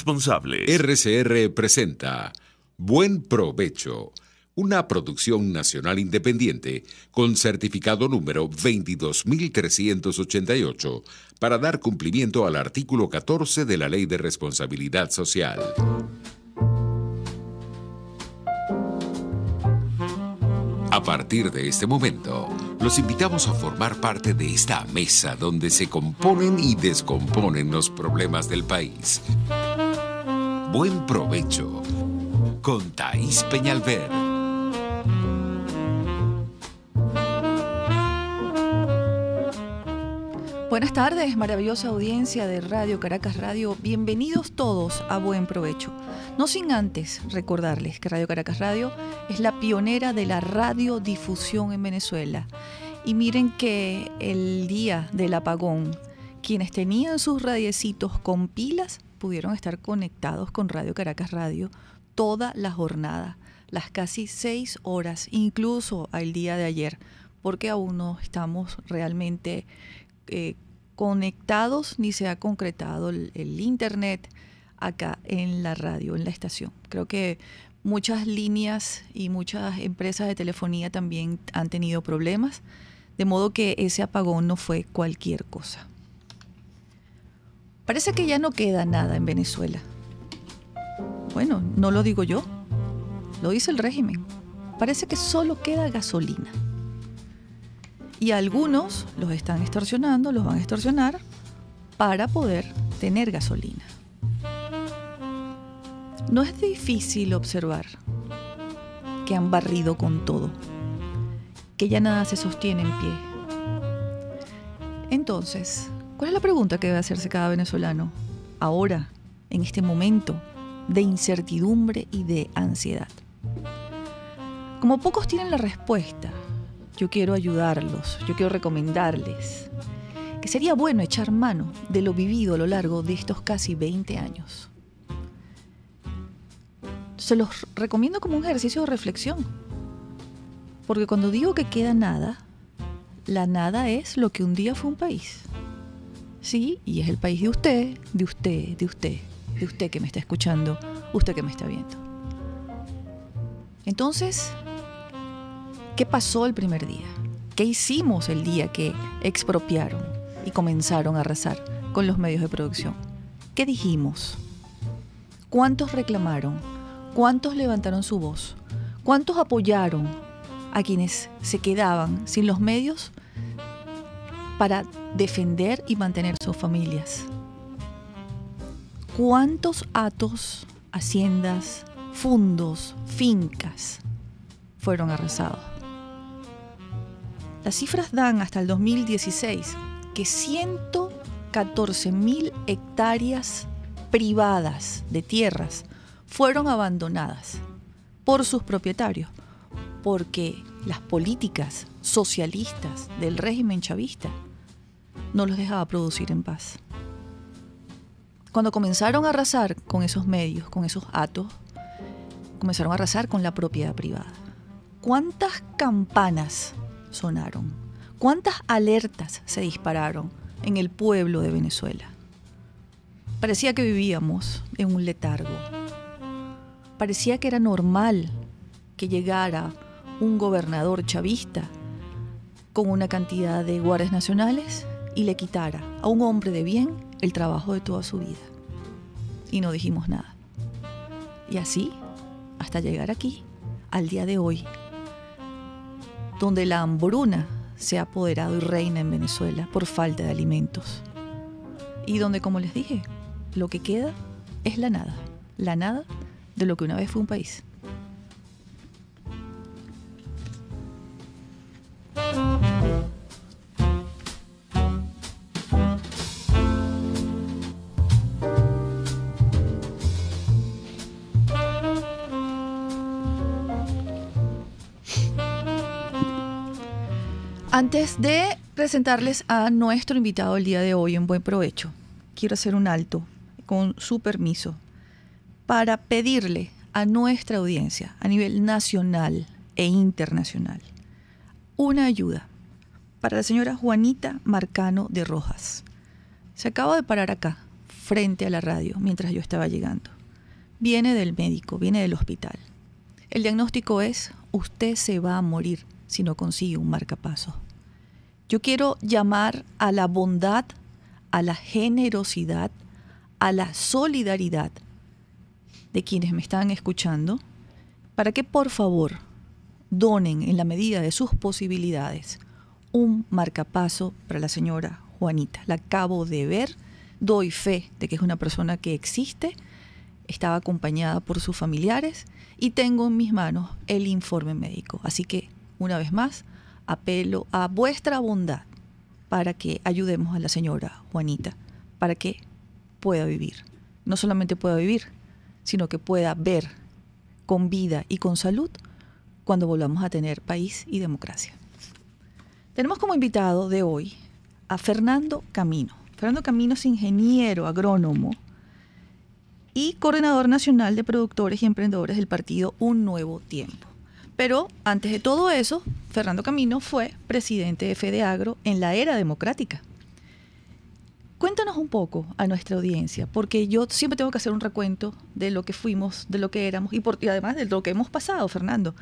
responsables. RCR presenta Buen Provecho, una producción nacional independiente con certificado número 22388 para dar cumplimiento al artículo 14 de la Ley de Responsabilidad Social. A partir de este momento, los invitamos a formar parte de esta mesa donde se componen y descomponen los problemas del país. Buen Provecho, con Thaís Peñalver. Buenas tardes, maravillosa audiencia de Radio Caracas Radio. Bienvenidos todos a Buen Provecho. No sin antes recordarles que Radio Caracas Radio es la pionera de la radiodifusión en Venezuela. Y miren que el día del apagón, quienes tenían sus radiecitos con pilas pudieron estar conectados con Radio Caracas Radio toda la jornada, las casi 6 horas, incluso al día de ayer, porque aún no estamos realmente conectados ni se ha concretado el internet acá en la radio, en la estación. Creo que muchas líneas y muchas empresas de telefonía también han tenido problemas, de modo que ese apagón no fue cualquier cosa. Parece que ya no queda nada en Venezuela. Bueno, no lo digo yo, lo dice el régimen. Parece que solo queda gasolina. Y algunos los están extorsionando, los van a extorsionar para poder tener gasolina. No es difícil observar que han barrido con todo, que ya nada se sostiene en pie. Entonces, ¿cuál es la pregunta que debe hacerse cada venezolano ahora, en este momento de incertidumbre y de ansiedad? Como pocos tienen la respuesta, yo quiero ayudarlos, yo quiero recomendarles que sería bueno echar mano de lo vivido a lo largo de estos casi 20 años. Se los recomiendo como un ejercicio de reflexión, porque cuando digo que queda nada, la nada es lo que un día fue un país. Sí, y es el país de usted, de usted, de usted, de usted que me está escuchando, usted que me está viendo. Entonces, ¿qué pasó el primer día? ¿Qué hicimos el día que expropiaron y comenzaron a arrasar con los medios de producción? ¿Qué dijimos? ¿Cuántos reclamaron? ¿Cuántos levantaron su voz? ¿Cuántos apoyaron a quienes se quedaban sin los medios para defender y mantener sus familias? ¿Cuántos hatos, haciendas, fundos, fincas fueron arrasados? Las cifras dan hasta el 2016 que 114.000 hectáreas privadas de tierras fueron abandonadas por sus propietarios, porque las políticas socialistas del régimen chavista no los dejaba producir en paz. Cuando comenzaron a arrasar con esos medios, con esos hatos, comenzaron a arrasar con la propiedad privada. ¿Cuántas campanas sonaron? ¿Cuántas alertas se dispararon en el pueblo de Venezuela? Parecía que vivíamos en un letargo. Parecía que era normal que llegara un gobernador chavista con una cantidad de guardias nacionales y le quitara a un hombre de bien el trabajo de toda su vida. Y no dijimos nada. Y así, hasta llegar aquí, al día de hoy, donde la hambruna se ha apoderado y reina en Venezuela por falta de alimentos. Y donde, como les dije, lo que queda es la nada de lo que una vez fue un país. Antes de presentarles a nuestro invitado el día de hoy en Buen Provecho, quiero hacer un alto, con su permiso, para pedirle a nuestra audiencia a nivel nacional e internacional una ayuda para la señora Juanita Marcano de Rojas. Se acaba de parar acá, frente a la radio mientras yo estaba llegando. Viene del médico, viene del hospital. El diagnóstico es: usted se va a morir si no consigue un marcapasos. Yo quiero llamar a la bondad, a la generosidad, a la solidaridad de quienes me están escuchando, para que por favor donen en la medida de sus posibilidades un marcapaso para la señora Juanita. La acabo de ver, doy fe de que es una persona que existe, estaba acompañada por sus familiares y tengo en mis manos el informe médico. Así que, una vez más, apelo a vuestra bondad para que ayudemos a la señora Juanita, para que pueda vivir. No solamente pueda vivir, sino que pueda ver con vida y con salud cuando volvamos a tener país y democracia. Tenemos como invitado de hoy a Fernando Camino. Fernando Camino es ingeniero agrónomo y coordinador nacional de productores y emprendedores del partido Un Nuevo Tiempo. Pero antes de todo eso, Fernando Camino fue presidente de FEDEAGRO en la era democrática. Cuéntanos un poco a nuestra audiencia, porque yo siempre tengo que hacer un recuento de lo que fuimos, de lo que éramos y además de lo que hemos pasado, Fernando.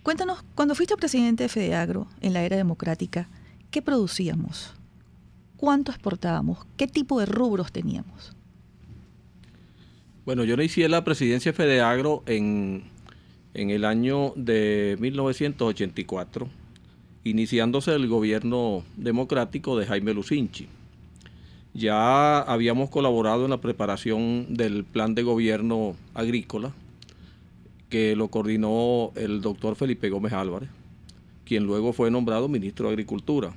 Cuéntanos, cuando fuiste presidente de FEDEAGRO en la era democrática, ¿qué producíamos? ¿Cuánto exportábamos? ¿Qué tipo de rubros teníamos? Bueno, yo inicié la presidencia de FEDEAGRO en el año de 1984, iniciándose el gobierno democrático de Jaime Lucinchi. Ya habíamos colaborado en la preparación del plan de gobierno agrícola, que lo coordinó el doctor Felipe Gómez Álvarez, quien luego fue nombrado ministro de Agricultura.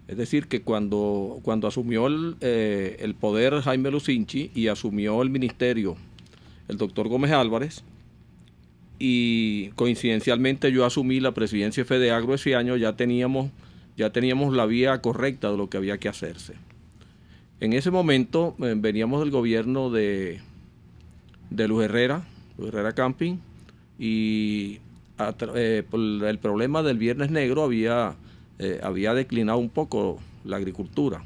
Es decir, que cuando asumió el poder Jaime Lucinchi y asumió el ministerio el doctor Gómez Álvarez, y coincidencialmente yo asumí la presidencia de FEDEAGRO ese año, ya teníamos la vía correcta de lo que había que hacerse. En ese momento veníamos del gobierno de Luis Herrera Camping, y por el problema del Viernes Negro había declinado un poco la agricultura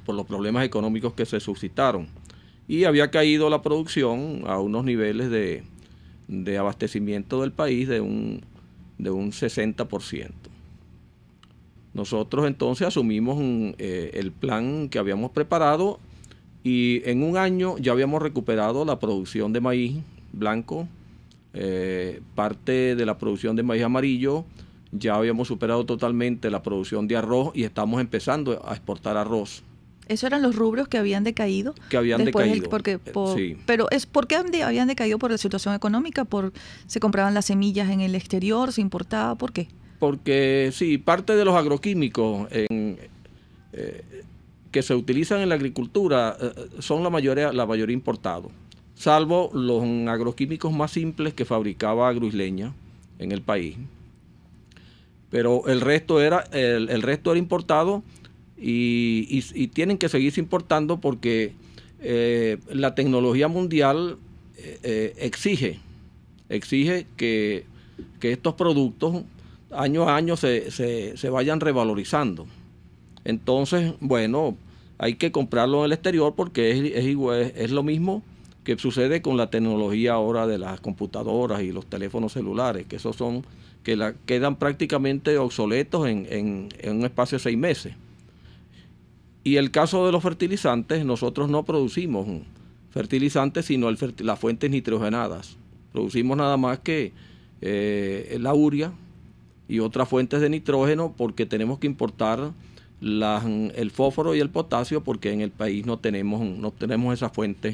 por los problemas económicos que se suscitaron, y había caído la producción a unos niveles de abastecimiento del país de un 60%. Nosotros entonces asumimos el plan que habíamos preparado, y en un año ya habíamos recuperado la producción de maíz blanco, parte de la producción de maíz amarillo, ya habíamos superado totalmente la producción de arroz y estamos empezando a exportar arroz. ¿Esos eran los rubros que habían decaído? Que habían decaído. Sí. Pero ¿por qué habían decaído? ¿Por la situación económica? ¿Se compraban las semillas en el exterior? ¿Se importaba? ¿Por qué? Porque sí, parte de los agroquímicos que se utilizan en la agricultura son la mayoría importados, salvo los agroquímicos más simples que fabricaba Agroisleña en el país. Pero el resto era importado, y tienen que seguirse importando porque la tecnología mundial exige que estos productos año a año se vayan revalorizando. Entonces, bueno, hay que comprarlo en el exterior porque es lo mismo que sucede con la tecnología ahora de las computadoras y los teléfonos celulares, que esos quedan prácticamente obsoletos en un espacio de 6 meses. Y el caso de los fertilizantes, nosotros no producimos fertilizantes, sino las fuentes nitrogenadas. Producimos nada más que la urea y otras fuentes de nitrógeno, porque tenemos que importar el fósforo y el potasio, porque en el país no tenemos esas fuentes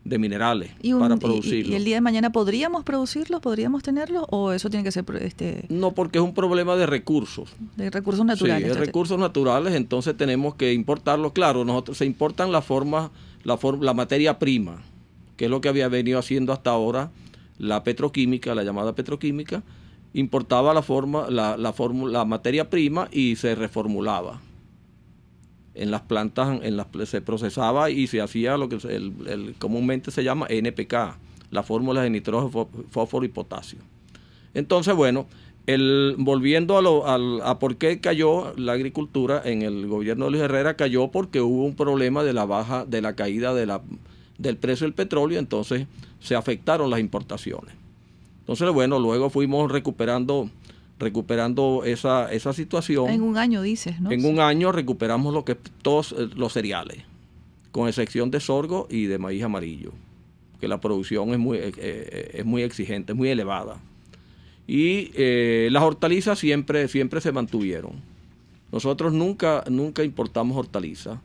de minerales para producirlo. ¿Y el día de mañana podríamos producirlos? ¿Podríamos tenerlos? ¿O eso tiene que ser...? No, porque es un problema de recursos. De recursos naturales. Sí, de recursos naturales, entonces tenemos que importarlos. Claro, se importan la materia prima, que es lo que había venido haciendo hasta ahora la petroquímica, la llamada petroquímica. Importaba la materia prima y se reformulaba. En las plantas se procesaba y se hacía lo que comúnmente se llama NPK, las fórmulas de nitrógeno, fósforo y potasio. Entonces, bueno, Volviendo a por qué cayó la agricultura en el gobierno de Luis Herrera, cayó porque hubo un problema de la caída del precio del petróleo, entonces se afectaron las importaciones. Entonces, bueno, luego fuimos recuperando esa situación. En un año, dices, ¿no? En un año recuperamos todos los cereales, con excepción de sorgo y de maíz amarillo, que la producción es muy exigente, es muy elevada. Y las hortalizas siempre se mantuvieron. Nosotros nunca importamos hortalizas.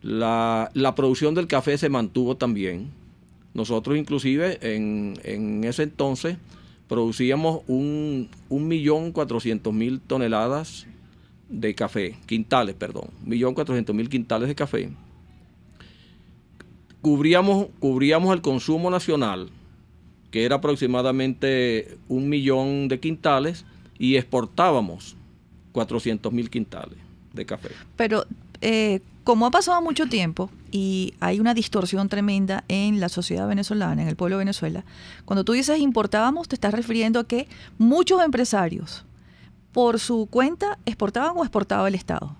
La producción del café se mantuvo también. Nosotros inclusive en ese entonces producíamos 1.400.000 toneladas de café, 1.400.000 quintales de café. Cubríamos el consumo nacional, que era aproximadamente 1 millón de quintales, y exportábamos 400.000 quintales de café. Pero como ha pasado mucho tiempo y hay una distorsión tremenda en la sociedad venezolana, en el pueblo de Venezuela, cuando tú dices importábamos, te estás refiriendo a que muchos empresarios por su cuenta exportaban o exportaba el Estado.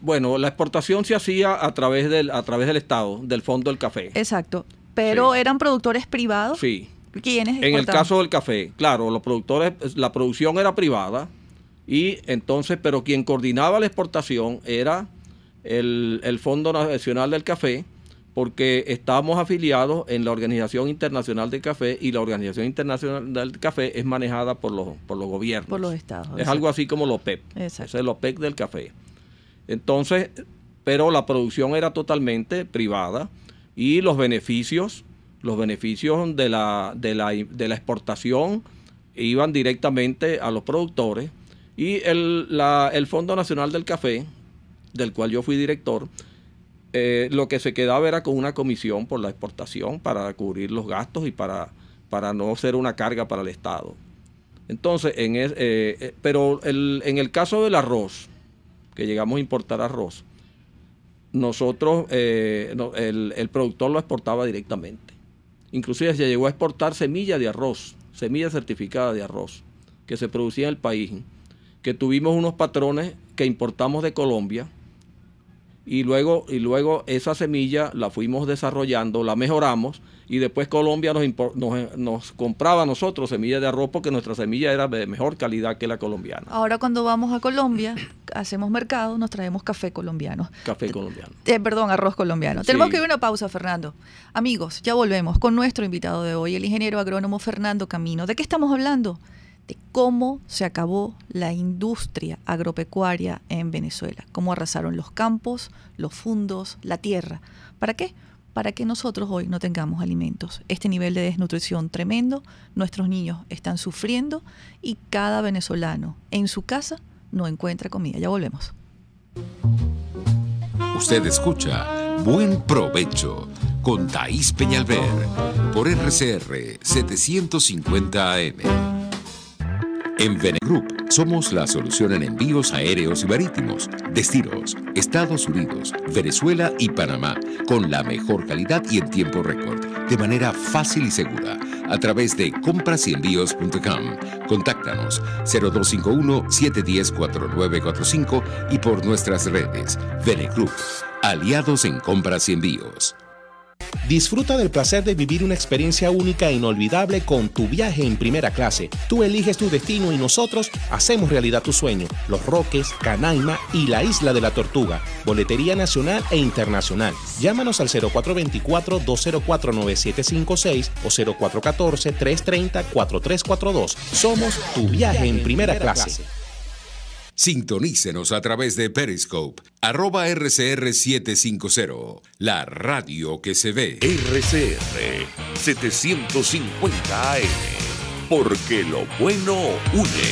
Bueno, la exportación se hacía a través del Estado, del Fondo del Café. Exacto, pero sí. ¿Eran productores privados? Sí. ¿Quiénes exportaban? En el caso del café, claro, los productores, la producción era privada, y entonces, pero quien coordinaba la exportación era el Fondo Nacional del Café, porque estábamos afiliados en la Organización Internacional del Café, y la Organización Internacional del Café es manejada por los gobiernos. Por los estados. Es exacto. Algo así como la OPEP. Exacto. Es el OPEP del café. Entonces, pero la producción era totalmente privada, y los beneficios de la exportación iban directamente a los productores, y el Fondo Nacional del Café, del cual yo fui director, lo que se quedaba era con una comisión por la exportación para cubrir los gastos y para no ser una carga para el Estado. Entonces, pero en el caso del arroz, que llegamos a importar arroz, nosotros, el productor lo exportaba directamente. Inclusive se llegó a exportar semilla de arroz, semilla certificada de arroz, que se producía en el país, que tuvimos unos patrones que importamos de Colombia, y luego esa semilla la fuimos desarrollando, la mejoramos, y después Colombia nos compraba a nosotros semilla de arroz, porque nuestra semilla era de mejor calidad que la colombiana. Ahora cuando vamos a Colombia, hacemos mercado, nos traemos café colombiano. Café colombiano. Arroz colombiano. Sí. Tenemos que ir a una pausa, Fernando. Amigos, ya volvemos con nuestro invitado de hoy, el ingeniero agrónomo Fernando Camino. ¿De qué estamos hablando? De cómo se acabó la industria agropecuaria en Venezuela, cómo arrasaron los campos, los fundos, la tierra. ¿Para qué? Para que nosotros hoy no tengamos alimentos. Este nivel de desnutrición tremendo, nuestros niños están sufriendo, y cada venezolano en su casa no encuentra comida. Ya volvemos. Usted escucha Buen Provecho con Thaís Peñalver por RCR 750 AM. En Venegroup somos la solución en envíos aéreos y marítimos, destinos, Estados Unidos, Venezuela y Panamá, con la mejor calidad y en tiempo récord, de manera fácil y segura, a través de comprasenvíos.com. Contáctanos 0251-710-4945 y por nuestras redes. Venegroup, aliados en compras y envíos. Disfruta del placer de vivir una experiencia única e inolvidable con tu viaje en primera clase. Tú eliges tu destino y nosotros hacemos realidad tu sueño. Los Roques, Canaima y la Isla de la Tortuga. Boletería nacional e internacional. Llámanos al 0424-204-9756 o 0414-330-4342. Somos tu viaje en primera clase. Sintonícenos a través de Periscope, @RCR750, la radio que se ve. RCR 750 AM, porque lo bueno une.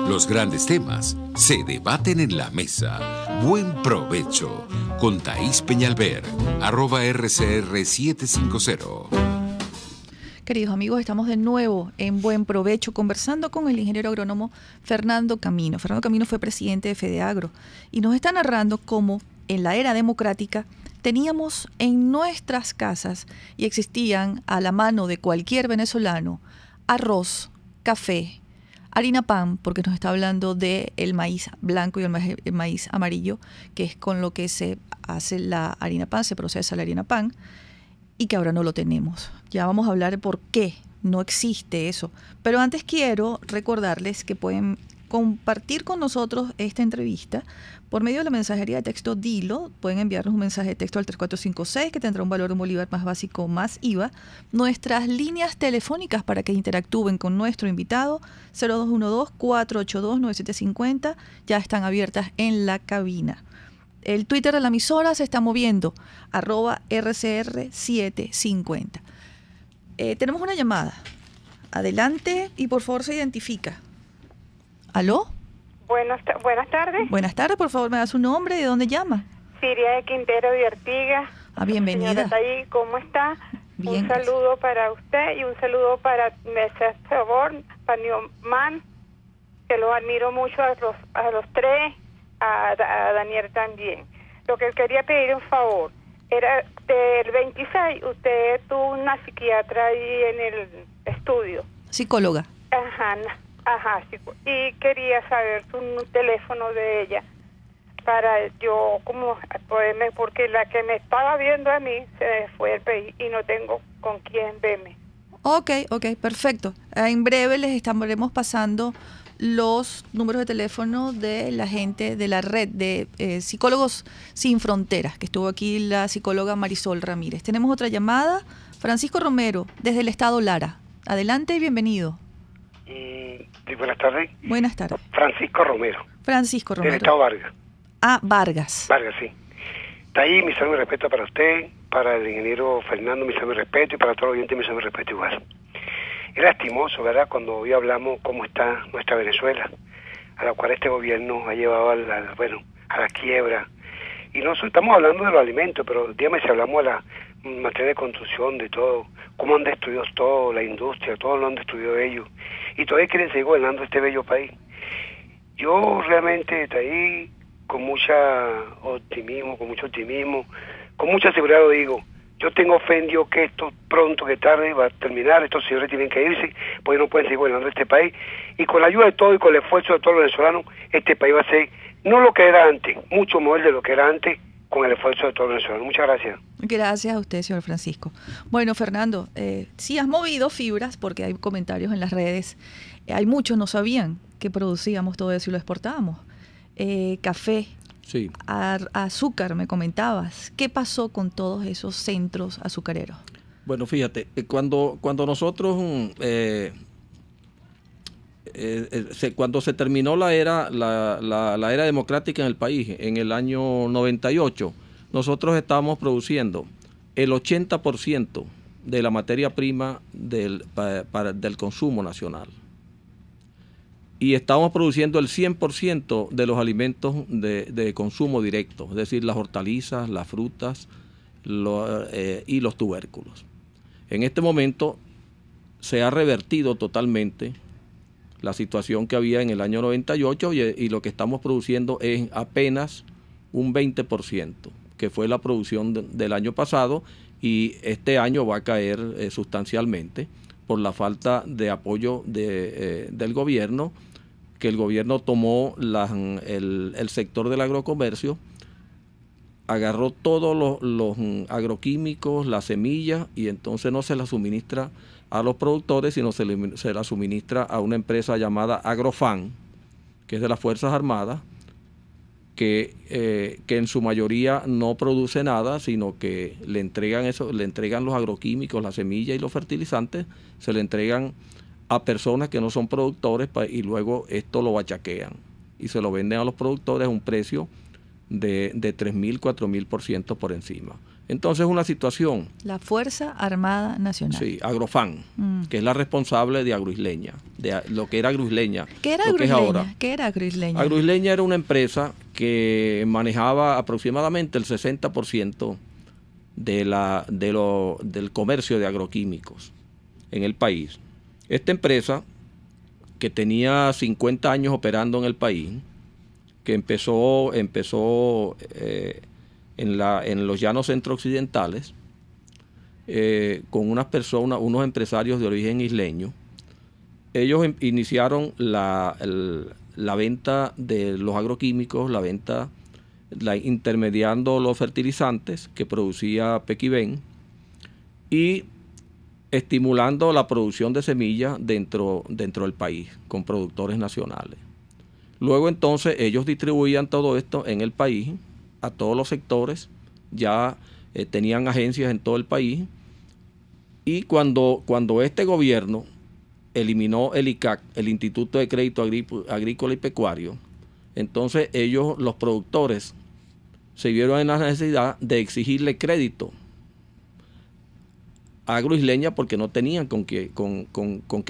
Los grandes temas se debaten en la mesa. Buen provecho con Thaís Peñalver, @RCR750. Queridos amigos, estamos de nuevo en Buen Provecho conversando con el ingeniero agrónomo Fernando Camino. Fernando Camino fue presidente de FEDEAGRO y nos está narrando cómo en la era democrática teníamos en nuestras casas y existían a la mano de cualquier venezolano arroz, café, harina pan, porque nos está hablando del maíz blanco y el maíz amarillo, que es con lo que se hace la harina pan, se procesa la harina pan, y que ahora no lo tenemos. Ya vamos a hablar de por qué no existe eso. Pero antes quiero recordarles que pueden compartir con nosotros esta entrevista por medio de la mensajería de texto Dilo. Pueden enviarnos un mensaje de texto al 3456 que tendrá un valor de $1 más básico más IVA. Nuestras líneas telefónicas para que interactúen con nuestro invitado 0212-482-9750 ya están abiertas en la cabina. El Twitter de la emisora se está moviendo @RCR750. Tenemos una llamada. Adelante y por favor se identifica. ¿Aló? Buenas tardes. Buenas tardes, por favor, me da su nombre y de dónde llama. Siria de Quintero de Artigas. Bienvenida. Señora Taí, ¿cómo está? Bien. Un saludo para usted y un saludo para Mesa Sabor, para Newman, que los admiro mucho a los tres, a Daniel también. Lo que quería pedir un favor, era del 26, usted tuvo una psiquiatra ahí en el estudio. Psicóloga. Ajá, sí, y quería saber su teléfono de ella para yo como poderme, porque la que me estaba viendo a mí se fue del país y no tengo con quién verme. Ok, perfecto. En breve les estaremos pasando los números de teléfono de la gente de la red de Psicólogos Sin Fronteras, que estuvo aquí la psicóloga Marisol Ramírez. Tenemos otra llamada. Francisco Romero, desde el estado Lara. Adelante y bienvenido. Buenas tardes. Buenas tardes. Francisco Romero. Francisco Romero. Del estado Vargas. Vargas. Vargas, sí. Está ahí, mi saludo y respeto para usted, para el ingeniero Fernando, mi saludo y respeto, y para todos los oyentes, mi saludo y respeto igual. Es lastimoso, ¿verdad?, cuando hoy hablamos cómo está nuestra Venezuela, a la cual este gobierno ha llevado a la quiebra. Y no estamos hablando de los alimentos, pero dígame si hablamos de la materia de construcción, de todo, cómo han destruido todo, la industria, todo lo han destruido ellos, y todavía quieren seguir gobernando este bello país. Yo realmente estoy ahí con mucho optimismo, con mucha seguridad lo digo. Yo tengo fe en Dios que esto pronto que tarde va a terminar, estos señores tienen que irse, porque no pueden seguir gobernando este país, y con la ayuda de todos y con el esfuerzo de todos los venezolanos, este país va a ser, no lo que era antes, mucho mejor de lo que era antes, con el esfuerzo de todos los venezolanos. Muchas gracias. Gracias a usted, señor Francisco. Bueno, Fernando, sí has movido fibras porque hay comentarios en las redes. Hay muchos no sabían que producíamos todo eso y lo exportábamos. Café, sí. Azúcar, me comentabas. ¿Qué pasó con todos esos centros azucareros? Bueno, fíjate, cuando nosotros... cuando se terminó la era democrática en el país, en el año 98, nosotros estábamos produciendo el 80% de la materia prima del consumo nacional. Y estábamos produciendo el 100% de los alimentos de consumo directo, es decir, las hortalizas, las frutas y los tubérculos. En este momento se ha revertido totalmente la situación que había en el año 98 y lo que estamos produciendo es apenas un 20%, que fue la producción del año pasado, y este año va a caer sustancialmente por la falta de apoyo del gobierno, que el gobierno tomó el sector del agrocomercio, agarró todos los agroquímicos, las semillas, y entonces no se las suministra a los productores, sino se la suministra a una empresa llamada Agrofan, que es de las Fuerzas Armadas, que en su mayoría no produce nada, sino que le entregan los agroquímicos, las semillas y los fertilizantes, se le entregan a personas que no son productores y luego esto lo bachaquean y se lo venden a los productores a un precio de 3.000, 4.000% por encima. Entonces una situación... La Fuerza Armada Nacional. Sí, Agrofan, que es la responsable de Agroisleña, de lo que era Agroisleña. ¿Qué era Agroisleña? ¿Qué era Agroisleña? Agroisleña era una empresa que manejaba aproximadamente el 60% del comercio de agroquímicos en el país. Esta empresa, que tenía 50 años operando en el país, que empezó en en los llanos centro-occidentales, con unos empresarios de origen isleño. Ellos iniciaron la venta de los agroquímicos, intermediando los fertilizantes que producía Pequibén y estimulando la producción de semillas dentro del país con productores nacionales. Luego entonces ellos distribuían todo esto en el país a todos los sectores, ya tenían agencias en todo el país, y cuando este gobierno eliminó el ICAC, el Instituto de Crédito Agrícola y Pecuario, entonces ellos, los productores, se vieron en la necesidad de exigirle crédito a Agroisleña porque no tenían con qué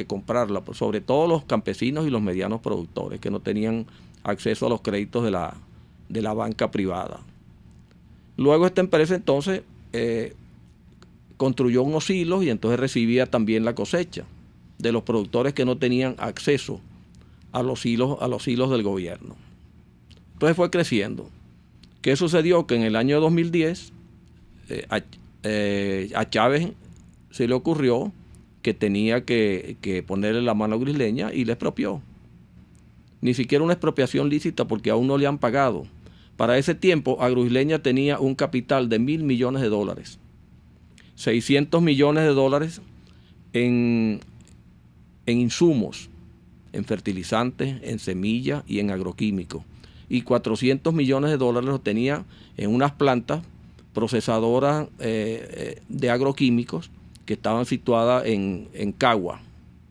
comprarla, sobre todo los campesinos y los medianos productores que no tenían acceso a los créditos de la banca privada. Luego esta empresa entonces construyó unos silos y entonces recibía también la cosecha de los productores que no tenían acceso a los silos del gobierno. Entonces fue creciendo. ¿Qué sucedió? Que en el año 2010 a Chávez se le ocurrió que tenía que ponerle la mano a Agroisleña y le expropió. Ni siquiera una expropiación lícita porque aún no le han pagado. Para ese tiempo Agroisleña tenía un capital de $1.000 millones, 600 millones de dólares en insumos, en fertilizantes, en semillas y en agroquímicos. Y 400 millones de dólares los tenía en unas plantas procesadoras de agroquímicos que estaban situadas en Cagua,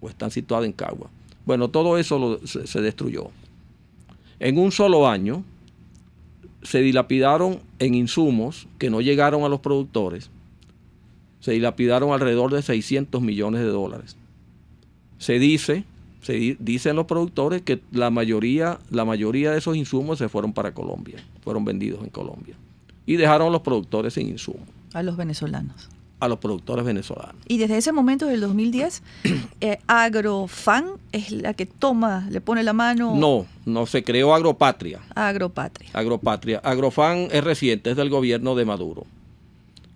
o están situadas en Cagua. Bueno, todo eso se destruyó. En un solo año se dilapidaron en insumos que no llegaron a los productores, se dilapidaron alrededor de 600 millones de dólares. Dicen los productores que la mayoría de esos insumos se fueron para Colombia, fueron vendidos en Colombia. Y dejaron a los productores sin insumos. A los venezolanos. A los productores venezolanos. Y desde ese momento, del 2010, Agrofan es la que le pone la mano. No, se creó Agropatria. Agropatria. Agrofan es reciente, es del gobierno de Maduro,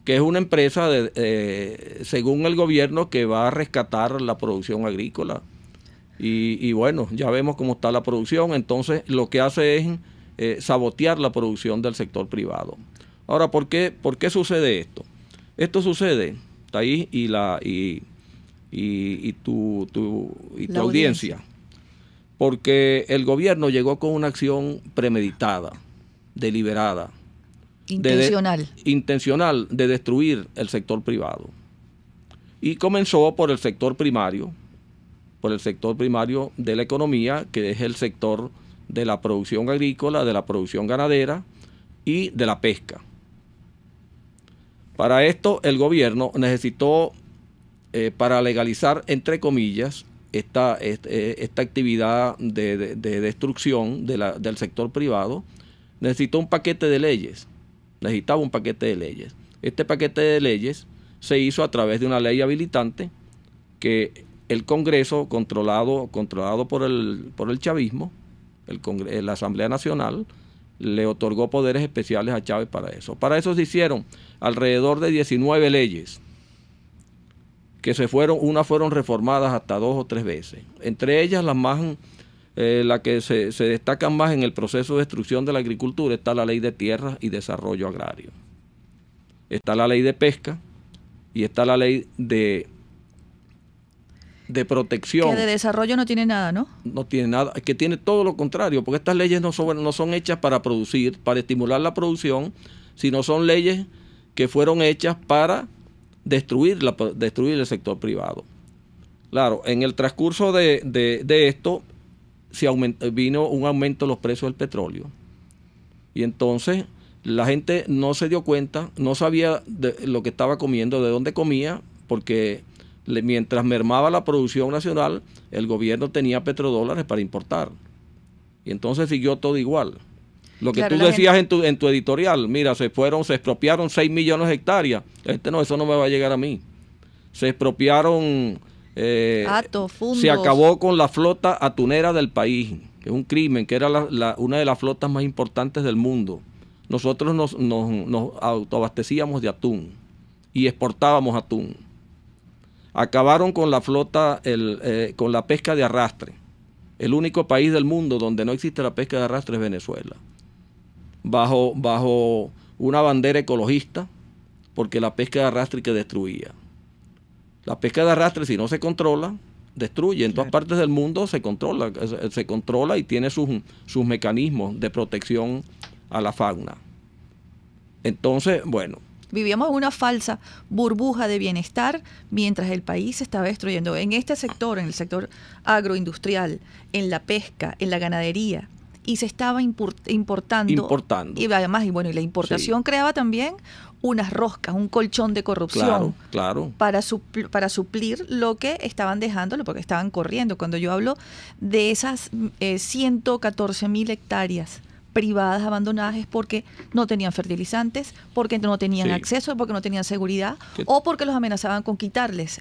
que es una empresa, según el gobierno, que va a rescatar la producción agrícola. Y bueno, ya vemos cómo está la producción. Entonces, lo que hace es sabotear la producción del sector privado. Ahora, ¿por qué sucede esto? Esto sucede, está ahí, y tu audiencia. Porque el gobierno llegó con una acción premeditada, deliberada, intencional de destruir el sector privado. Y comenzó por el sector primario de la economía, que es el sector de la producción agrícola, de la producción ganadera y de la pesca. Para esto el gobierno necesitó, para legalizar, entre comillas, esta actividad de destrucción del sector privado, necesitaba un paquete de leyes. Este paquete de leyes se hizo a través de una ley habilitante que el Congreso, controlado por el chavismo, la Asamblea Nacional, le otorgó poderes especiales a Chávez para eso. Para eso se hicieron alrededor de 19 leyes, que unas fueron reformadas hasta 2 o 3 veces. Entre ellas, la que se destacan más en el proceso de destrucción de la agricultura, está la Ley de Tierras y Desarrollo Agrario. Está la Ley de Pesca y está la Ley de protección. Que de desarrollo no tiene nada, ¿no? No tiene nada, que tiene todo lo contrario, porque estas leyes no son hechas para producir, para estimular la producción, sino son leyes que fueron hechas para destruir el sector privado. Claro, en el transcurso de esto vino un aumento de los precios del petróleo. Y entonces la gente no se dio cuenta, no sabía de lo que estaba comiendo, de dónde comía, porque mientras mermaba la producción nacional, el gobierno tenía petrodólares para importar. Y entonces siguió todo igual. Lo que tú decías en tu editorial, mira, se expropiaron 6 millones de hectáreas. Eso no me va a llegar a mí. Se expropiaron, se acabó con la flota atunera del país, que es un crimen, que era una de las flotas más importantes del mundo. nosotros nos autoabastecíamos de atún y exportábamos atún. Acabaron con la flota, con la pesca de arrastre. El único país del mundo donde no existe la pesca de arrastre es Venezuela. Bajo una bandera ecologista, porque la pesca de arrastre que destruía. La pesca de arrastre, si no se controla, destruye. En todas partes del mundo se controla y tiene sus mecanismos de protección a la fauna. Entonces, bueno. Vivíamos en una falsa burbuja de bienestar mientras el país se estaba destruyendo. En este sector, en el sector agroindustrial, en la pesca, en la ganadería, y se estaba importando. Y además, y la importación creaba también unas roscas, un colchón de corrupción. Claro. Para suplir lo que estaban dejándolo, porque estaban corriendo. Cuando yo hablo de esas 114.000 hectáreas privadas abandonadas es porque no tenían fertilizantes, porque no tenían acceso, porque no tenían seguridad o porque los amenazaban con quitarles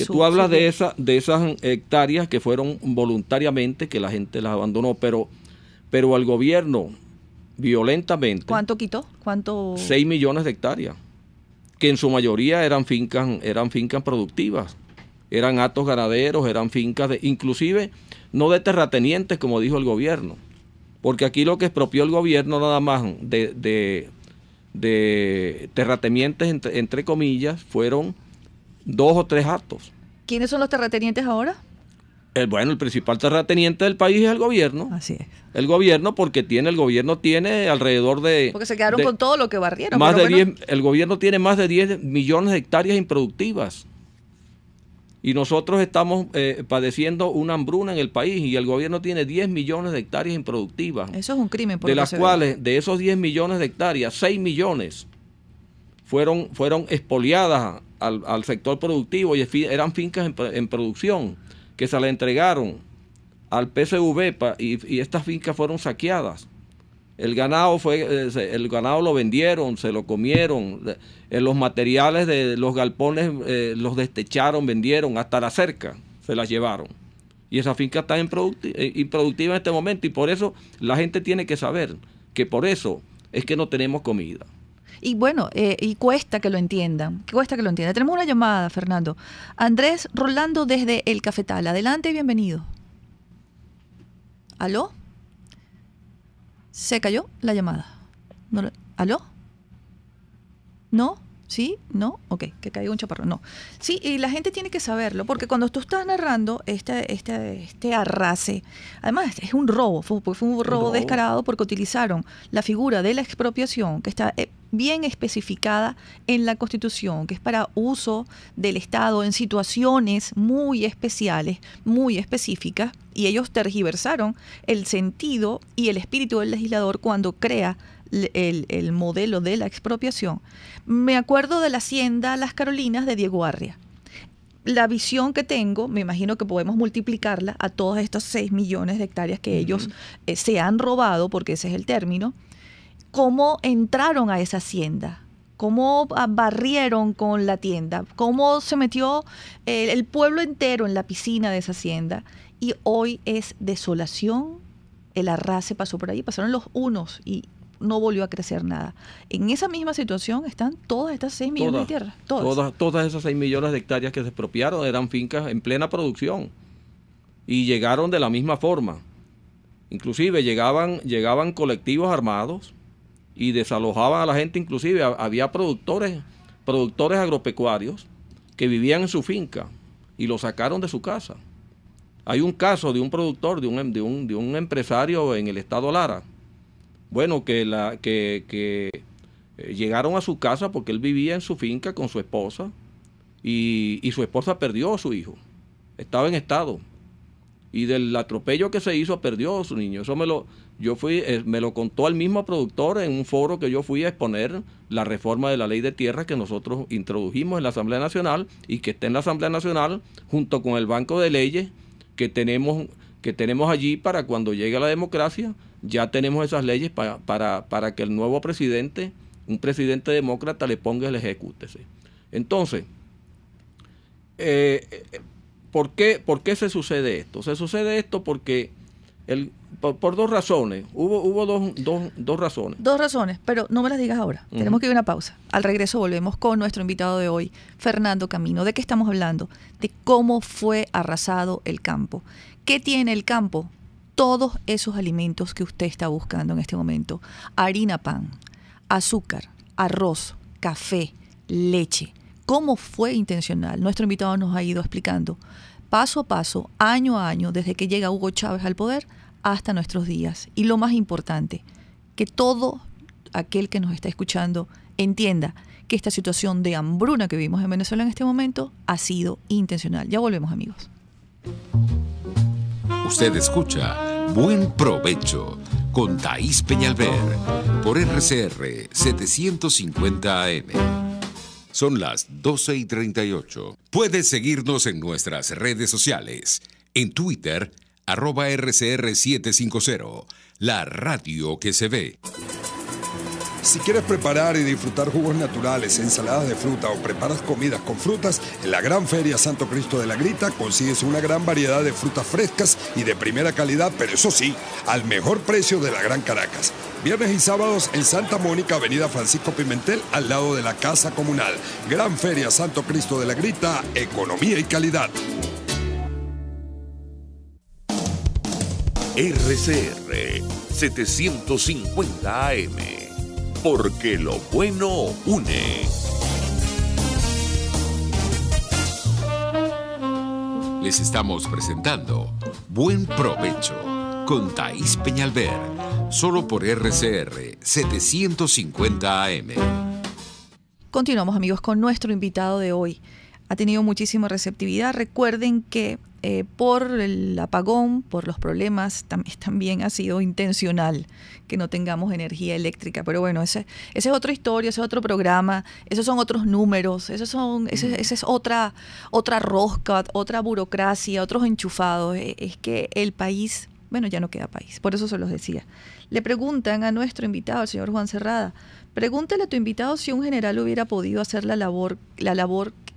tú hablas de esas hectáreas que fueron voluntariamente, que la gente las abandonó, pero al gobierno violentamente. ¿Cuánto quitó? 6 millones de hectáreas, que en su mayoría eran fincas productivas, eran hatos ganaderos, eran fincas inclusive no de terratenientes, como dijo el gobierno. Porque aquí lo que expropió el gobierno nada más de terratenientes, entre comillas, fueron 2 o 3 actos. ¿Quiénes son los terratenientes ahora? El principal terrateniente del país es el gobierno. Así es. El gobierno, porque el gobierno tiene alrededor de... Porque se quedaron con todo lo que barrieron. El gobierno tiene más de 10 millones de hectáreas improductivas. Y nosotros estamos padeciendo una hambruna en el país y el gobierno tiene 10 millones de hectáreas improductivas. Eso es un crimen. De las cuales, de esos 10 millones de hectáreas, 6 millones fueron expoliadas al sector productivo y eran fincas en producción que se le entregaron al PSV y estas fincas fueron saqueadas. El ganado lo vendieron, se lo comieron, los materiales de los galpones los destecharon, vendieron, hasta la cerca se las llevaron. Y esa finca está improductiva en este momento y por eso la gente tiene que saber que por eso es que no tenemos comida. Y bueno, y cuesta que lo entiendan, Tenemos una llamada, Fernando. Andrés Rolando desde El Cafetal. Adelante y bienvenido. ¿Aló? Se cayó la llamada. ¿Aló? ¿No? ¿Sí? ¿No? Ok, que caiga un chaparrón. No. Sí, y la gente tiene que saberlo, porque cuando tú estás narrando este arrase, además es un robo, fue un robo descarado porque utilizaron la figura de la expropiación, que está bien especificada en la Constitución, que es para uso del Estado en situaciones muy especiales, muy específicas, y ellos tergiversaron el sentido y el espíritu del legislador cuando crea el modelo de la expropiación. Me acuerdo de la hacienda Las Carolinas de Diego Arria. La visión que tengo, me imagino que podemos multiplicarla a todos estos 6 millones de hectáreas que ellos se han robado, porque ese es el término. ¿Cómo entraron a esa hacienda? ¿Cómo barrieron con la tienda? ¿Cómo se metió el pueblo entero en la piscina de esa hacienda? Y hoy es desolación. El arrase pasó por ahí, pasaron los unos y no volvió a crecer nada. En esa misma situación están todas estas 6 millones de tierras. Todas esas 6 millones de hectáreas que se expropiaron eran fincas en plena producción y llegaron de la misma forma. Inclusive llegaban colectivos armados y desalojaban a la gente. Inclusive había productores agropecuarios que vivían en su finca y lo sacaron de su casa. Hay un caso de un productor, de un empresario en el estado Lara. Bueno, que llegaron a su casa porque él vivía en su finca con su esposa y su esposa perdió a su hijo. Estaba en estado. Y del atropello que se hizo perdió a su niño. Eso me lo contó el mismo productor en un foro que yo fui a exponer la reforma de la ley de tierras que nosotros introdujimos en la Asamblea Nacional y que está en la Asamblea Nacional junto con el Banco de Leyes que tenemos allí para cuando llegue la democracia. Ya tenemos esas leyes para que el nuevo presidente, un presidente demócrata, le ponga el ejecútese. Entonces, ¿por qué se sucede esto? Se sucede esto porque por dos razones. Hubo dos razones. Dos razones, pero no me las digas ahora. Tenemos que ir a una pausa. Al regreso volvemos con nuestro invitado de hoy, Fernando Camino. ¿De qué estamos hablando? De cómo fue arrasado el campo. ¿Qué tiene el campo? Todos esos alimentos que usted está buscando en este momento. Harina, pan, azúcar, arroz, café, leche. ¿Cómo fue intencional? Nuestro invitado nos ha ido explicando paso a paso, año a año, desde que llega Hugo Chávez al poder hasta nuestros días. Y lo más importante, que todo aquel que nos está escuchando entienda que esta situación de hambruna que vivimos en Venezuela en este momento ha sido intencional. Ya volvemos, amigos. Usted escucha Buen Provecho con Thaís Peñalver por RCR 750 AM. Son las 12:38. Puedes seguirnos en nuestras redes sociales. En Twitter, @RCR750, la radio que se ve. Si quieres preparar y disfrutar jugos naturales, ensaladas de fruta o preparas comidas con frutas, en la Gran Feria Santo Cristo de la Grita consigues una gran variedad de frutas frescas y de primera calidad, pero eso sí, al mejor precio de la Gran Caracas. Viernes y sábados en Santa Mónica, Avenida Francisco Pimentel, al lado de la Casa Comunal. Gran Feria Santo Cristo de la Grita, economía y calidad. RCR 750 AM. Porque lo bueno une. Les estamos presentando Buen Provecho con Thaís Peñalver, solo por RCR 750 AM. Continuamos, amigos, con nuestro invitado de hoy. Ha tenido muchísima receptividad. Recuerden que por el apagón, por los problemas, también ha sido intencional que no tengamos energía eléctrica. Pero bueno, esa es otra historia, ese es otro programa, esos son otros números, esa es otra rosca, otra burocracia, otros enchufados. Es que el país, bueno, ya no queda país, por eso se los decía. Le preguntan a nuestro invitado, el señor Juan Cerrada, pregúntale a tu invitado si un general hubiera podido hacer la labor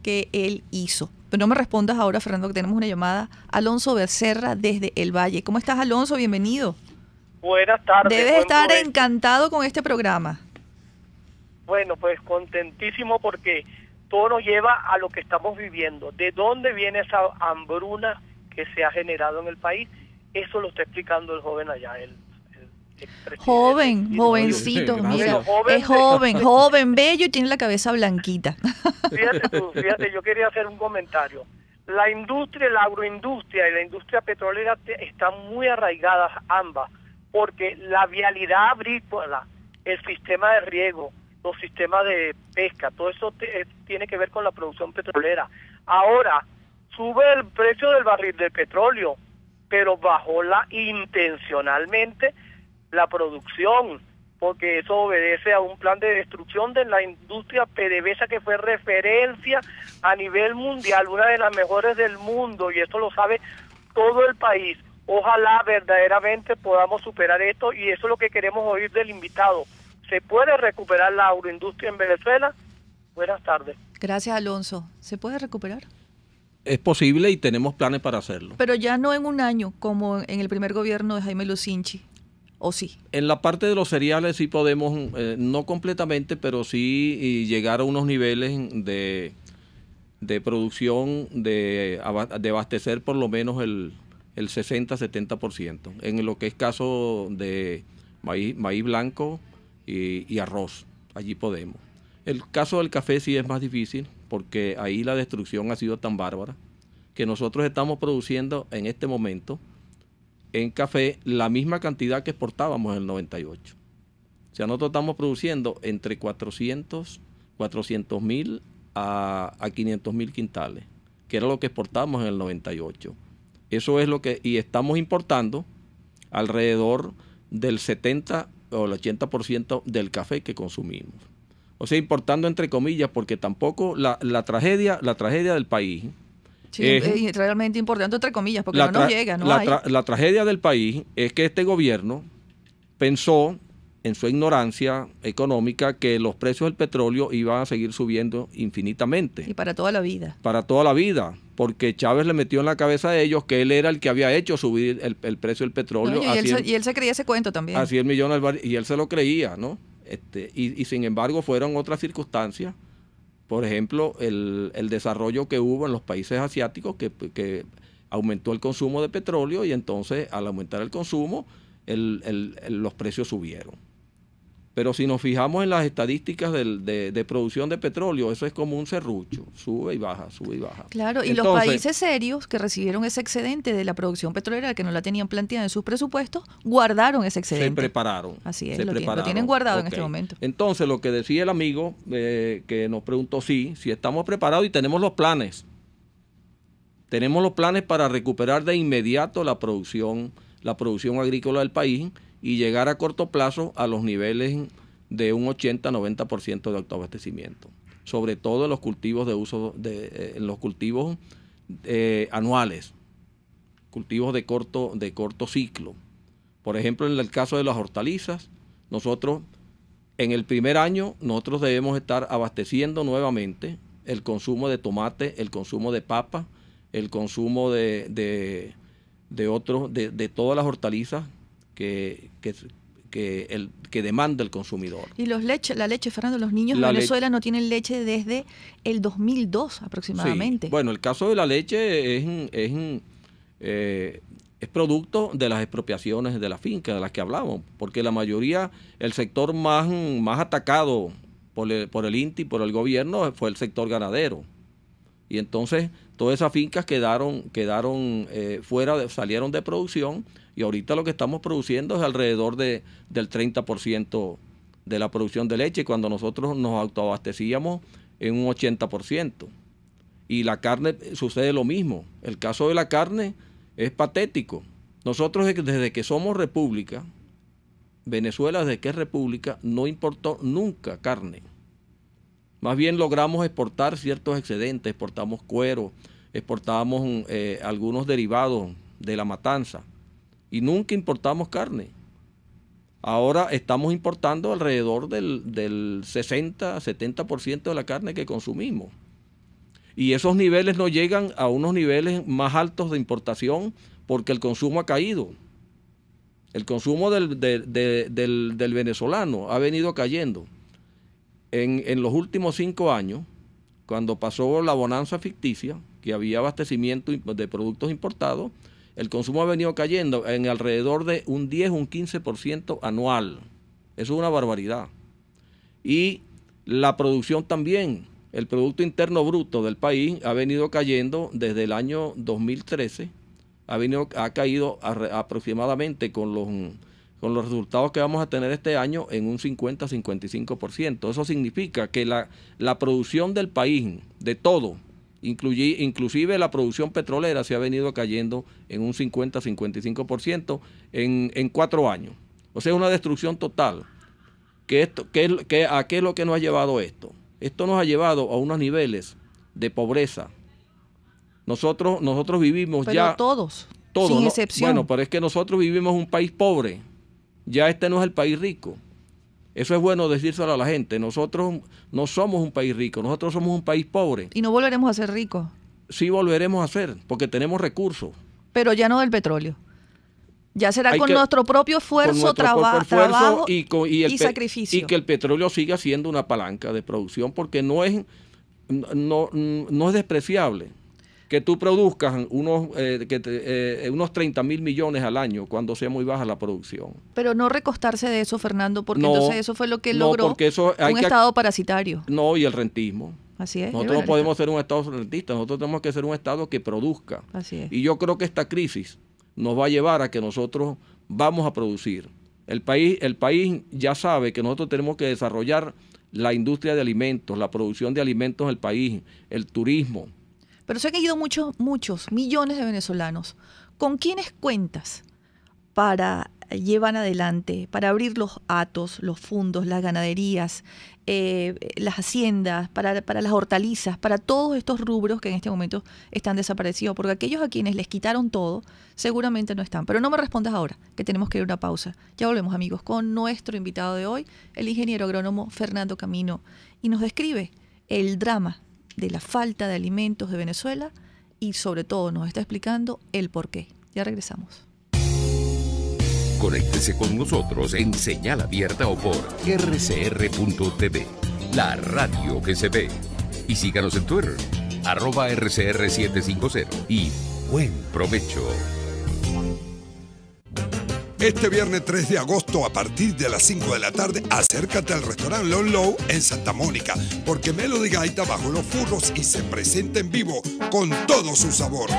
que él hizo. Pero no me respondas ahora, Fernando, que tenemos una llamada. Alonso Becerra desde El Valle. ¿Cómo estás, Alonso? Bienvenido. Buenas tardes. Debes estar encantado con este programa. Bueno, pues contentísimo porque todo nos lleva a lo que estamos viviendo. ¿De dónde viene esa hambruna que se ha generado en el país? Eso lo está explicando el joven allá, el jovencito, mira, es joven, bello y tiene la cabeza blanquita. Fíjate, yo quería hacer un comentario. La industria, la agroindustria y la industria petrolera están muy arraigadas ambas, porque la vialidad agrícola, el sistema de riego, los sistemas de pesca, todo eso tiene que ver con la producción petrolera. Ahora, sube el precio del barril de petróleo, pero bajó intencionalmente la producción, porque eso obedece a un plan de destrucción de la industria PDVSA que fue referencia a nivel mundial, una de las mejores del mundo, y esto lo sabe todo el país. Ojalá verdaderamente podamos superar esto, y eso es lo que queremos oír del invitado. ¿Se puede recuperar la agroindustria en Venezuela? Buenas tardes. Gracias, Alonso. ¿Se puede recuperar? Es posible y tenemos planes para hacerlo. Pero ya no en un año, como en el primer gobierno de Jaime Lucinchi. ¿O sí? En la parte de los cereales sí podemos, no completamente, pero sí llegar a unos niveles de producción, de abastecer por lo menos el 60-70%. En lo que es caso de maíz blanco y arroz, allí podemos. El caso del café sí es más difícil, porque ahí la destrucción ha sido tan bárbara que nosotros estamos produciendo en este momento en café la misma cantidad que exportábamos en el 98. O sea, nosotros estamos produciendo entre 400.000 a 500.000 quintales, que era lo que exportábamos en el 98. Eso es lo que, y estamos importando alrededor del 70 o el 80% del café que consumimos. O sea, importando entre comillas, porque tampoco la tragedia del país. Sí, es realmente importante, entre comillas, porque no nos llega, no hay. La tragedia del país es que este gobierno pensó en su ignorancia económica, que los precios del petróleo iban a seguir subiendo infinitamente. Y para toda la vida. Para toda la vida, porque Chávez le metió en la cabeza a ellos que él era el que había hecho subir el precio del petróleo. No, y él se creía ese cuento también. A 100 millones al barril, y él se lo creía, ¿no? Y sin embargo fueron otras circunstancias, por ejemplo, el desarrollo que hubo en los países asiáticos que aumentó el consumo de petróleo, y entonces al aumentar el consumo los precios subieron. Pero si nos fijamos en las estadísticas de producción de petróleo, eso es como un serrucho, sube y baja, sube y baja. Claro, y entonces, los países serios que recibieron ese excedente de la producción petrolera, que no la tenían planteada en sus presupuestos, guardaron ese excedente. Se prepararon. Así es, lo tienen guardado en este momento. Entonces, lo que decía el amigo que nos preguntó, si estamos preparados y tenemos los planes. Tenemos los planes para recuperar de inmediato la producción agrícola del país y llegar a corto plazo a los niveles de un 80-90% de autoabastecimiento, sobre todo en los cultivos de uso en los cultivos anuales, cultivos de corto ciclo. Por ejemplo, en el caso de las hortalizas, nosotros en el primer año nosotros debemos estar abasteciendo nuevamente el consumo de tomate, el consumo de papa, el consumo de todas las hortalizas que demanda el consumidor. Y la leche, Fernando, los niños de Venezuela no tienen leche desde el 2002 aproximadamente. Sí. Bueno, el caso de la leche es producto de las expropiaciones de la finca de las que hablamos, porque la mayoría, el sector más atacado por el INTI, por el gobierno, fue el sector ganadero. Y entonces todas esas fincas quedaron fuera, salieron de producción, y ahorita lo que estamos produciendo es alrededor del 30% de la producción de leche, cuando nosotros nos autoabastecíamos en un 80%. Y la carne sucede lo mismo. El caso de la carne es patético. Nosotros desde que somos república, Venezuela desde que es república, no importó nunca carne. Más bien logramos exportar ciertos excedentes, exportamos cuero, exportábamos algunos derivados de la matanza, y nunca importamos carne. Ahora estamos importando alrededor del 60-70% de la carne que consumimos. Y esos niveles no llegan a unos niveles más altos de importación porque el consumo ha caído. El consumo del venezolano ha venido cayendo. En los últimos 5 años, cuando pasó la bonanza ficticia, que había abastecimiento de productos importados, el consumo ha venido cayendo en alrededor de un 10 o un 15% anual. Eso es una barbaridad. Y la producción también, el Producto Interno Bruto del país ha venido cayendo desde el año 2013, ha caído aproximadamente con los resultados que vamos a tener este año en un 50-55%. Eso significa que la producción del país, de todo, inclusive la producción petrolera, se ha venido cayendo en un 50-55% en 4 años. O sea, una destrucción total. ¿A qué es lo que nos ha llevado esto? Esto nos ha llevado a unos niveles de pobreza. Nosotros vivimos pero ya... todos, sin ¿no? Excepción. Bueno, pero es que nosotros vivimos un país pobre. Ya este no es el país rico. Eso es bueno decírselo a la gente. Nosotros no somos un país rico, nosotros somos un país pobre. Y no volveremos a ser ricos. Sí volveremos a ser, porque tenemos recursos. Pero ya no del petróleo. Ya será con nuestro propio esfuerzo, trabajo y sacrificio. Y que el petróleo siga siendo una palanca de producción, porque no es despreciable que tú produzcas unos 30.000 millones al año cuando sea muy baja la producción. Pero no recostarse de eso, Fernando, porque entonces eso fue lo que logró un Estado parasitario. No, y el rentismo. Así es. Nosotros no podemos ser un Estado rentista, nosotros tenemos que ser un Estado que produzca. Así es. Y yo creo que esta crisis nos va a llevar a que nosotros vamos a producir. El país ya sabe que nosotros tenemos que desarrollar la industria de alimentos, la producción de alimentos en el país, el turismo. Pero se han ido muchos millones de venezolanos. ¿Con quiénes cuentas para llevan adelante, para abrir los hatos, los fundos, las ganaderías, las haciendas, para las hortalizas, para todos estos rubros que en este momento están desaparecidos, porque aquellos a quienes les quitaron todo seguramente no están. Pero no me respondas ahora, que tenemos que ir a una pausa. Ya volvemos, amigos, con nuestro invitado de hoy, el ingeniero agrónomo Fernando Camino, y nos describe el drama de la falta de alimentos de Venezuela y sobre todo nos está explicando el porqué. Ya regresamos. Conéctese con nosotros en señal abierta o por rcr.tv, la radio que se ve. Y síganos en Twitter, @rcr750 y buen provecho. Este viernes 3 de agosto a partir de las 5 de la tarde, acércate al restaurante Long Low en Santa Mónica, porque Melody Gaita bajó los furros y se presenta en vivo con todo su sabor.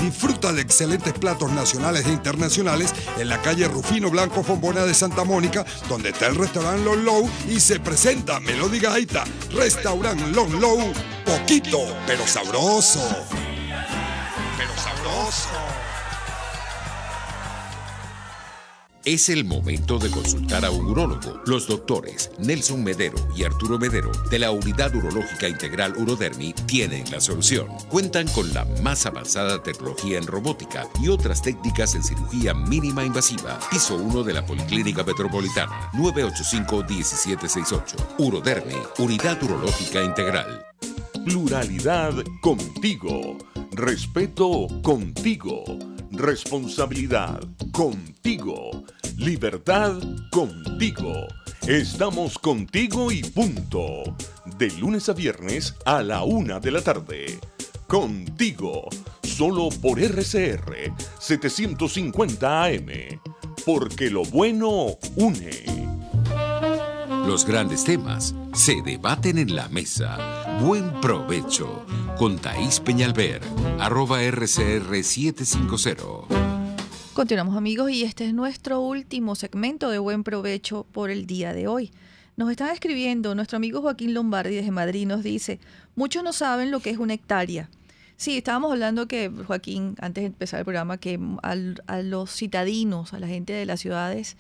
Disfruta de excelentes platos nacionales e internacionales en la calle Rufino Blanco Fombona de Santa Mónica, donde está el restaurante Long Low y se presenta Melody Gaita. Restaurante Long Low, poquito, pero sabroso. Pero sabroso. Es el momento de consultar a un urólogo. Los doctores Nelson Medero y Arturo Medero de la Unidad Urológica Integral Urodermi tienen la solución. Cuentan con la más avanzada tecnología en robótica y otras técnicas en cirugía mínima invasiva. Piso 1 de la Policlínica Metropolitana, 985-1768. Urodermi, Unidad Urológica Integral. Pluralidad contigo. Respeto contigo. Responsabilidad contigo. Libertad contigo. Estamos contigo y punto. De lunes a viernes a la 1 de la tarde. Contigo. Solo por RCR 750 AM. Porque lo bueno une. Los grandes temas se debaten en la mesa. Buen provecho con Thaís Peñalver, @rcr750. Continuamos, amigos, y este es nuestro último segmento de Buen Provecho por el día de hoy. Nos están escribiendo, nuestro amigo Joaquín Lombardi desde Madrid nos dice, muchos no saben lo que es una hectárea. Sí, estábamos hablando que, Joaquín, antes de empezar el programa, que a los citadinos, a la gente de las ciudades,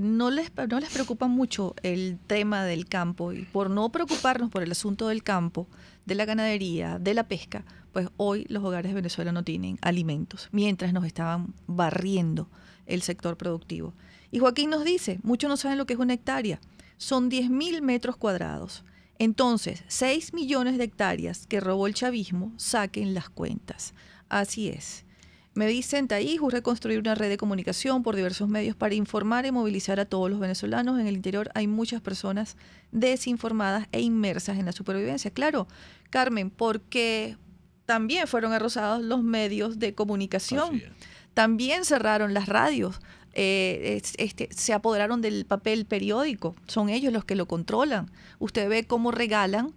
no les preocupa mucho el tema del campo, y por no preocuparnos por el asunto del campo, de la ganadería, de la pesca, pues hoy los hogares de Venezuela no tienen alimentos, mientras nos estaban barriendo el sector productivo. Y Joaquín nos dice, muchos no saben lo que es una hectárea, son 10.000 metros cuadrados. Entonces, 6 millones de hectáreas que robó el chavismo, saquen las cuentas. Así es. Me dicen, Thaís, urge construir una red de comunicación por diversos medios para informar y movilizar a todos los venezolanos. En el interior hay muchas personas desinformadas e inmersas en la supervivencia. Claro, Carmen, porque también fueron arrosados los medios de comunicación. También cerraron las radios. Se apoderaron del papel periódico. Son ellos los que lo controlan. Usted ve cómo regalan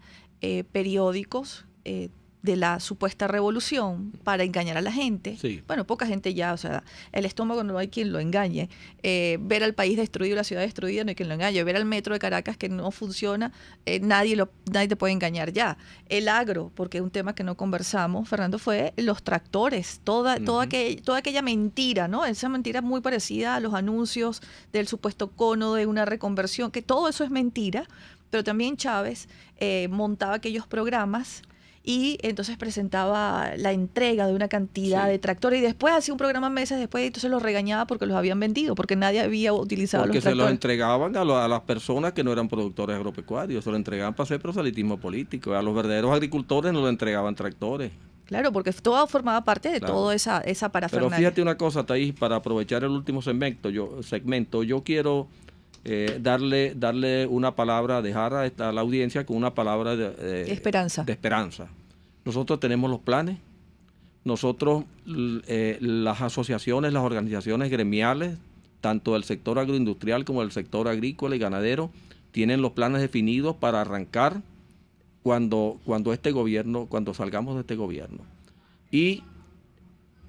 periódicos de la supuesta revolución para engañar a la gente. Sí. Bueno, poca gente ya, o sea, el estómago no hay quien lo engañe. Ver al país destruido, la ciudad destruida, no hay quien lo engañe. Ver al metro de Caracas que no funciona, nadie te puede engañar ya. El agro, porque un tema que no conversamos, Fernando, fue los tractores, toda aquella mentira, ¿no? Esa mentira muy parecida a los anuncios del supuesto cono de una reconversión, que todo eso es mentira, pero también Chávez montaba aquellos programas y entonces presentaba la entrega de una cantidad de tractores y después hacía un programa meses después y entonces los regañaba porque los habían vendido, porque nadie había utilizado los tractores. Porque se los entregaban a las personas que no eran productores agropecuarios, se los entregaban para hacer proselitismo político. A los verdaderos agricultores no les entregaban tractores. Claro, porque todo formaba parte de toda esa parafernalia. Pero fíjate una cosa, Thaís, para aprovechar el último segmento, yo quiero darle una palabra, dejar a la audiencia con una palabra de esperanza. Nosotros tenemos los planes, nosotros las asociaciones, las organizaciones gremiales, tanto del sector agroindustrial como del sector agrícola y ganadero, tienen los planes definidos para arrancar cuando salgamos de este gobierno. Y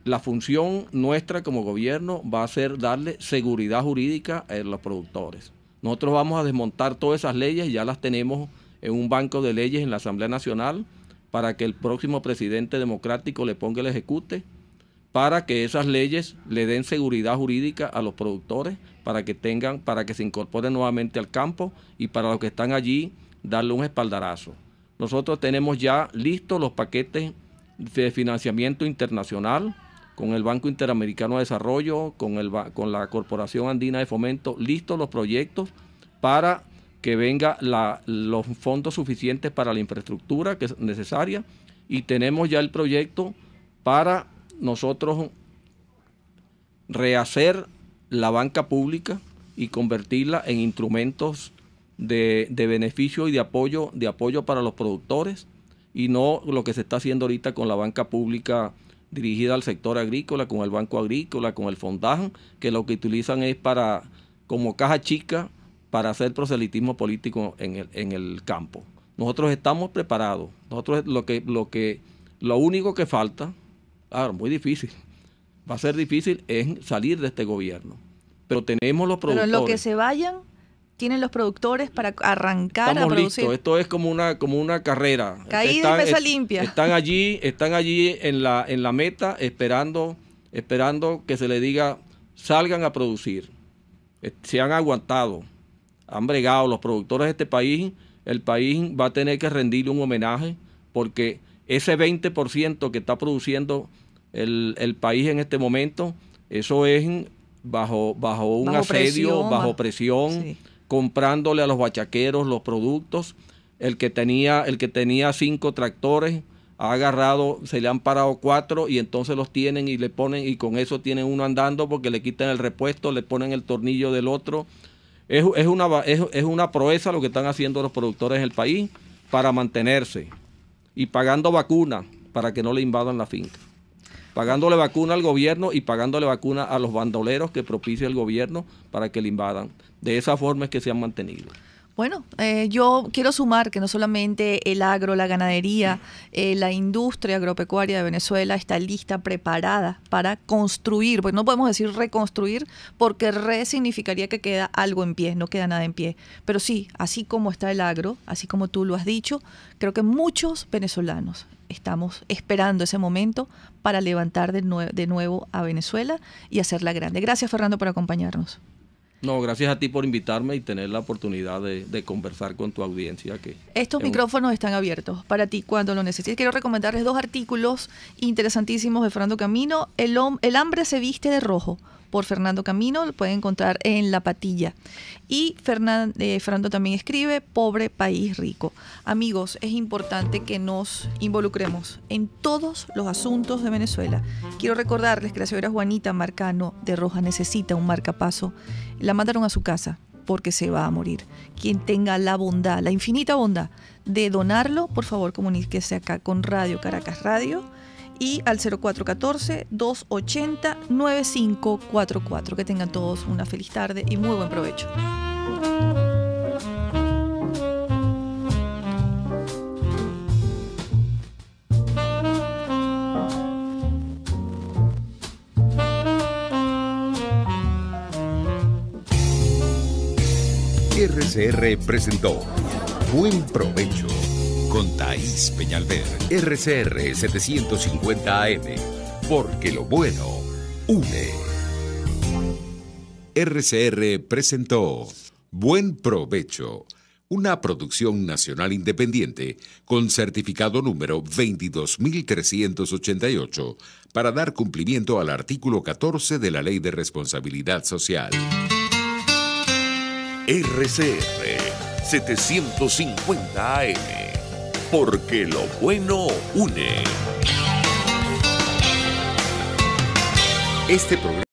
la función nuestra como gobierno va a ser darle seguridad jurídica a los productores. Nosotros vamos a desmontar todas esas leyes, ya las tenemos en un banco de leyes en la Asamblea Nacional para que el próximo presidente democrático le ponga el ejecute, para que esas leyes le den seguridad jurídica a los productores, para que se incorporen nuevamente al campo, y para los que están allí darle un espaldarazo. Nosotros tenemos ya listos los paquetes de financiamiento internacional con el Banco Interamericano de Desarrollo, con la Corporación Andina de Fomento, listos los proyectos para que vengan los fondos suficientes para la infraestructura que es necesaria, y tenemos ya el proyecto para nosotros rehacer la banca pública y convertirla en instrumentos de beneficio y de apoyo para los productores, y no lo que se está haciendo ahorita con la banca pública dirigida al sector agrícola, con el Banco Agrícola, con el Fondajan, que lo que utilizan es como caja chica para hacer proselitismo político en el campo. Nosotros estamos preparados. Nosotros lo único que falta, claro, muy difícil, va a ser difícil, es salir de este gobierno. Pero tenemos los productores. Pero en lo que se vayan, tienen los productores para arrancar a producir. Estamos listos. Esto es como una carrera. Caída y mesa limpia. Están allí en la meta esperando que se les diga salgan a producir. Se han aguantado, han bregado los productores de este país. El país va a tener que rendirle un homenaje, porque ese 20% que está produciendo el país en este momento, eso es bajo un asedio, bajo presión, sí, comprándole a los bachaqueros los productos. El que tenía 5 tractores ha agarrado, se le han parado 4 y entonces los tienen y le ponen, y con eso tienen uno andando porque le quitan el repuesto, le ponen el tornillo del otro. Es una proeza lo que están haciendo los productores del país para mantenerse, y pagando vacunas para que no le invadan la finca. Pagándole vacuna al gobierno y pagándole vacuna a los bandoleros que propicia el gobierno para que le invadan. De esa forma es que se han mantenido. Bueno, yo quiero sumar que no solamente el agro, la ganadería, la industria agropecuaria de Venezuela está lista, preparada para construir, porque no podemos decir reconstruir, porque significaría que queda algo en pie, no queda nada en pie. Pero sí, así como está el agro, así como tú lo has dicho, creo que muchos venezolanos estamos esperando ese momento para levantar de nuevo a Venezuela y hacerla grande. Gracias, Fernando, por acompañarnos. No, gracias a ti por invitarme y tener la oportunidad de conversar con tu audiencia. Estos micrófonos están abiertos para ti cuando lo necesites. Quiero recomendarles 2 artículos interesantísimos de Fernando Camino. El hambre se viste de rojo, por Fernando Camino, lo pueden encontrar en La Patilla. Y Fernando también escribe Pobre País Rico. Amigos, es importante que nos involucremos en todos los asuntos de Venezuela. Quiero recordarles que la señora Juanita Marcano de Rojas necesita un marcapaso. La mandaron a su casa porque se va a morir. Quien tenga la bondad, la infinita bondad de donarlo, por favor comuníquese acá con Radio Caracas Radio y al 0414-280-9544. Que tengan todos una feliz tarde y muy buen provecho. RCR presentó Buen Provecho con Thaís Peñalver. RCR 750 AM, porque lo bueno une. RCR presentó Buen Provecho, una producción nacional independiente con certificado número 22.388 para dar cumplimiento al artículo 14 de la Ley de Responsabilidad Social. RCR 750 AM, porque lo bueno une. Este programa